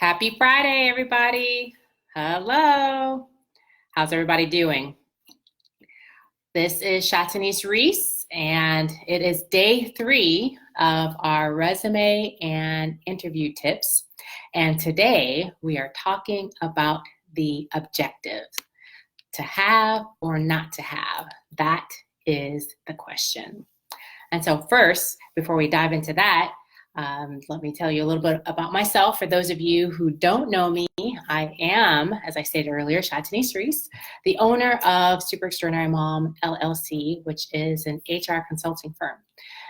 Happy Friday, everybody. Hello. How's everybody doing? This is Shatanice Reese, and it is day 3 of our resume and interview tips. And today we are talking about the objectives. To have or not to have, that is the question. And so first, before we dive into that, let me tell you a little bit about myself. For those of you who don't know me, I am, as I stated earlier, Shatanice Reese, the owner of Super Extraordinary Mom LLC, which is an HR consulting firm.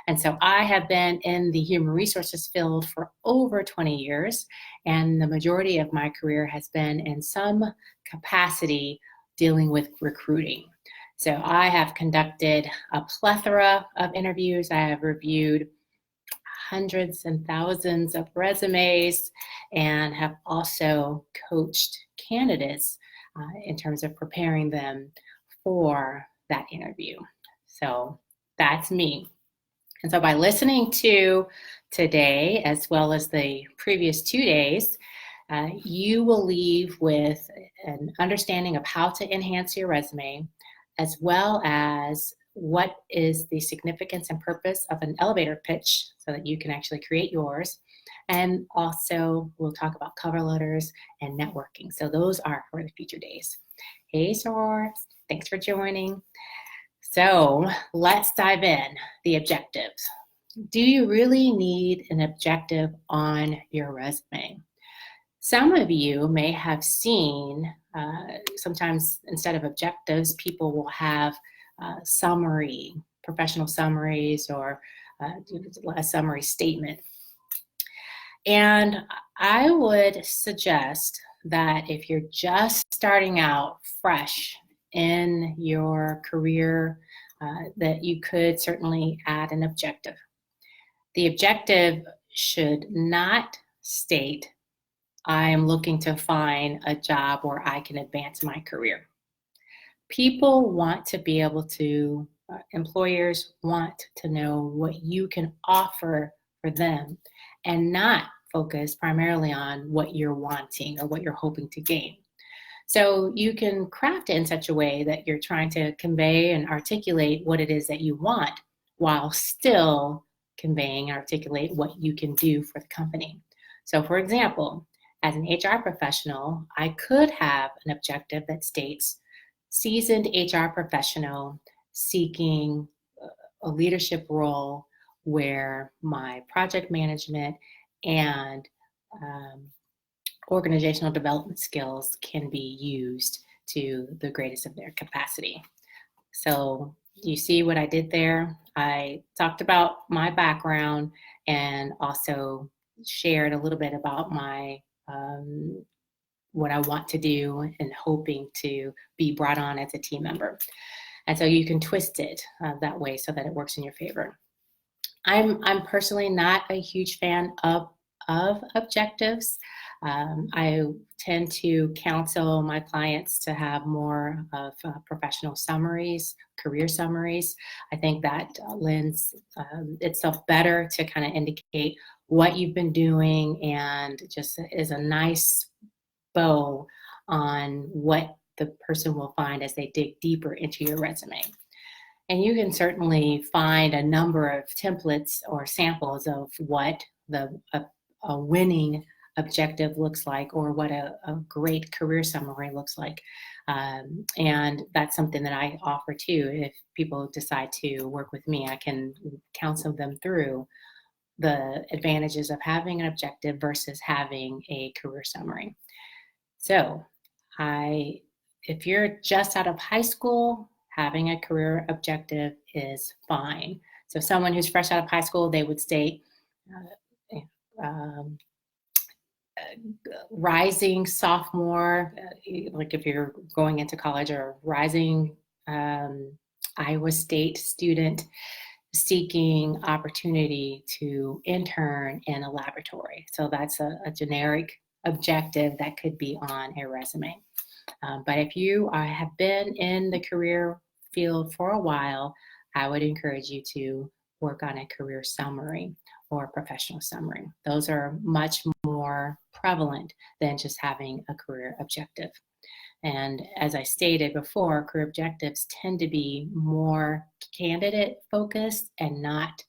And so I have been in the human resources field for over 20 years, and the majority of my career has been in some capacity dealing with recruiting. So I have conducted a plethora of interviews. I have reviewed hundreds and thousands of resumes and have also coached candidates in terms of preparing them for that interview. So that's me. And so by listening to today, as well as the previous 2 days, you will leave with an understanding of how to enhance your resume, as well as what is the significance and purpose of an elevator pitch so that you can actually create yours. And also we'll talk about cover letters and networking. So those are for the future days. Hey, Sor, thanks for joining. So let's dive in. The objectives. Do you really need an objective on your resume? Some of you may have seen, sometimes instead of objectives, people will have professional summaries, or a summary statement. And I would suggest that if you're just starting out fresh in your career, that you could certainly add an objective. The objective should not state, I am looking to find a job where I can advance my career. People want to be able to, employers want to know what you can offer for them and not focus primarily on what you're wanting or what you're hoping to gain. So you can craft it in such a way that you're trying to convey and articulate what it is that you want while still conveying and articulate what you can do for the company. So for example, as an HR professional, I could have an objective that states, seasoned HR professional seeking a leadership role where my project management and organizational development skills can be used to the greatest of their capacity. So you see what I did there? I talked about my background and also shared a little bit about my what I want to do and hoping to be brought on as a team member. And so you can twist it that way so that it works in your favor. I'm personally not a huge fan of objectives. I tend to counsel my clients to have more of professional summaries, career summaries. I think that lends itself better to kind of indicate what you've been doing and just is a nice bow on what the person will find as they dig deeper into your resume. And you can certainly find a number of templates or samples of what a winning objective looks like, or what a great career summary looks like. And that's something that I offer too. If people decide to work with me, I can counsel them through the advantages of having an objective versus having a career summary. So if you're just out of high school, having a career objective is fine. So someone who's fresh out of high school, they would state rising sophomore, like if you're going into college, or rising Iowa State student seeking opportunity to intern in a laboratory. So that's a generic objective that could be on a resume. But if you have been in the career field for a while, I would encourage you to work on a career summary or a professional summary. Those are much more prevalent than just having a career objective. And as I stated before, career objectives tend to be more candidate focused and not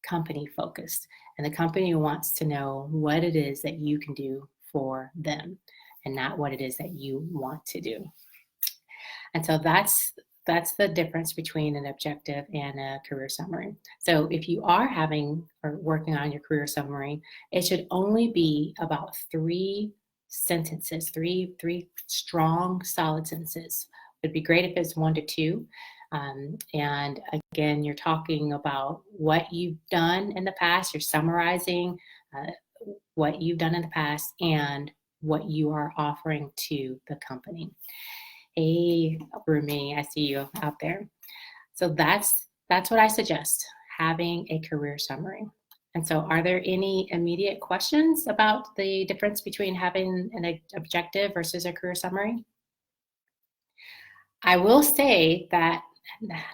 company focused. And the company wants to know what it is that you can do for them and not what it is that you want to do. And so that's the difference between an objective and a career summary. So if you are having or working on your career summary, it should only be about 3 sentences, three strong, solid sentences. It'd be great if it's 1 to 2. And again, you're talking about what you've done in the past. You're summarizing what you've done in the past and what you are offering to the company. Hey, Rumi, I see you out there. So that's what I suggest, having a career summary. And so are there any immediate questions about the difference between having an objective versus a career summary? I will say that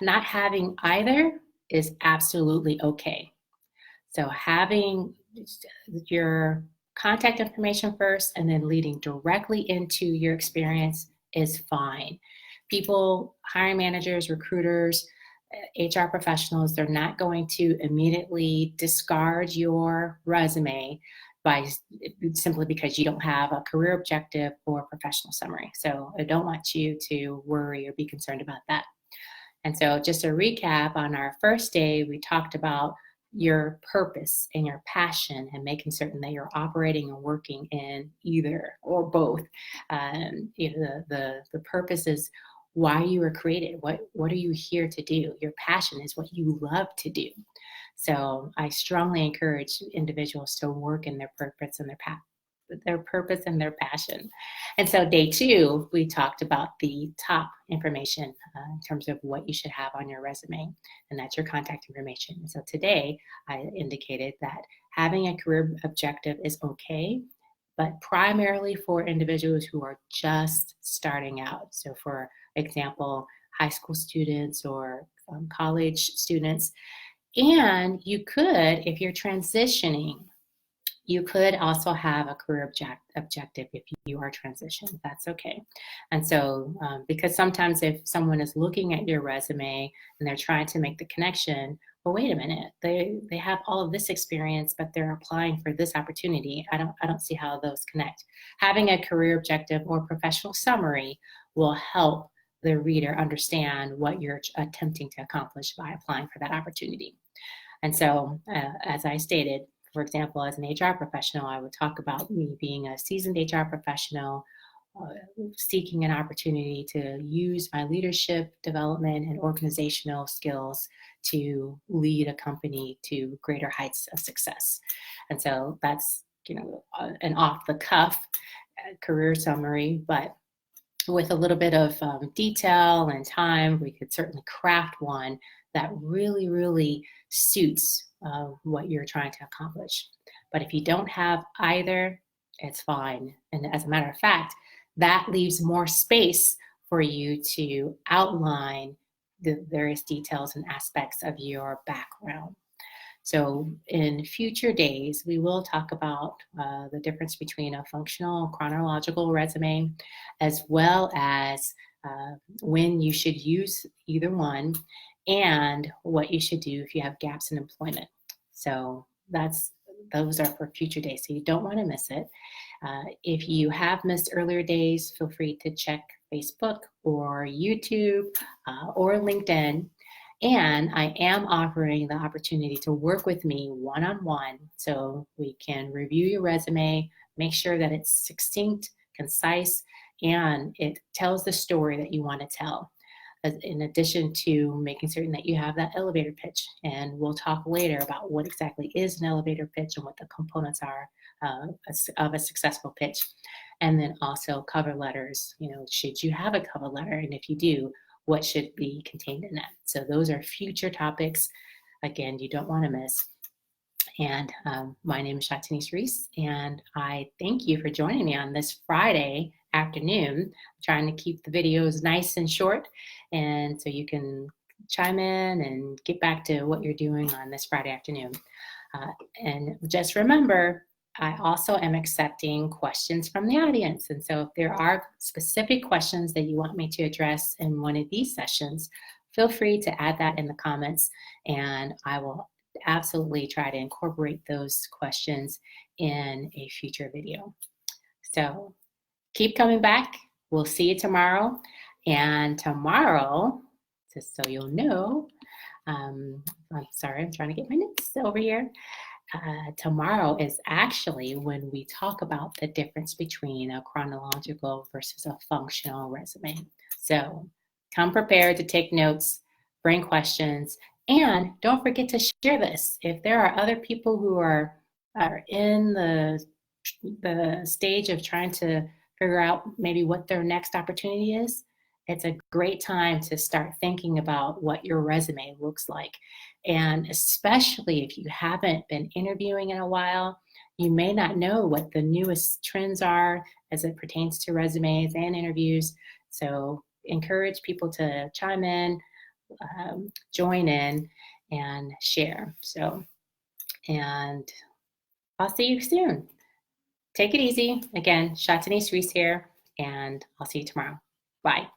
not having either is absolutely okay. So having your contact information first and then leading directly into your experience is fine. People, hiring managers, recruiters, HR professionals, they're not going to immediately discard your resume by simply because you don't have a career objective or professional summary. So I don't want you to worry or be concerned about that. And so just a recap, on our first day, we talked about your purpose and your passion and making certain that you're operating and working in either or both. The purpose is why you were created. What are you here to do? Your passion is what you love to do. So I strongly encourage individuals to work in their purpose and their passion. And so day 2, we talked about the top information in terms of what you should have on your resume, and that's your contact information. And so today I indicated that having a career objective is okay, but primarily for individuals who are just starting out. So for example, high school students or college students. And you could, if you're transitioning, you could also have a career objective if you are transitioning. That's okay. And so, because sometimes if someone is looking at your resume and they're trying to make the connection, well, wait a minute, they have all of this experience, but they're applying for this opportunity. I don't see how those connect. Having a career objective or professional summary will help the reader understand what you're attempting to accomplish by applying for that opportunity. And so, as I stated, for example, as an HR professional, I would talk about me being a seasoned HR professional, seeking an opportunity to use my leadership development and organizational skills to lead a company to greater heights of success. And so that's, an off-the-cuff career summary, but with a little bit of detail and time, we could certainly craft one that really, really suits what you're trying to accomplish. But if you don't have either, it's fine. And as a matter of fact, that leaves more space for you to outline the various details and aspects of your background. So in future days, we will talk about the difference between a functional chronological resume, as well as when you should use either one, and what you should do if you have gaps in employment. So those are for future days, so you don't want to miss it. If you have missed earlier days, feel free to check Facebook or YouTube or LinkedIn. And I am offering the opportunity to work with me one-on-one, so we can review your resume, make sure that it's succinct, concise, and it tells the story that you want to tell, in addition to making certain that you have that elevator pitch. And we'll talk later about what exactly is an elevator pitch and what the components are of a successful pitch. And then also cover letters, should you have a cover letter? And if you do, what should be contained in that? So those are future topics, again, you don't want to miss. And my name is Shatanice Reese, and I thank you for joining me on this Friday afternoon. I'm trying to keep the videos nice and short, and so you can chime in and get back to what you're doing on this Friday afternoon. And just remember, I also am accepting questions from the audience. And so if there are specific questions that you want me to address in one of these sessions, feel free to add that in the comments, and I will absolutely try to incorporate those questions in a future video. So keep coming back. We'll see you tomorrow. And tomorrow, just so you'll know, I'm sorry, I'm trying to get my notes over here. Tomorrow is actually when we talk about the difference between a chronological versus a functional resume. So come prepared to take notes, bring questions, and don't forget to share this. If there are other people who are in the stage of trying to figure out maybe what their next opportunity is, it's a great time to start thinking about what your resume looks like. And especially if you haven't been interviewing in a while, you may not know what the newest trends are as it pertains to resumes and interviews. So encourage people to chime in, join in, and share. So, and I'll see you soon. Take it easy. Again, Shatanice Reese here, and I'll see you tomorrow. Bye.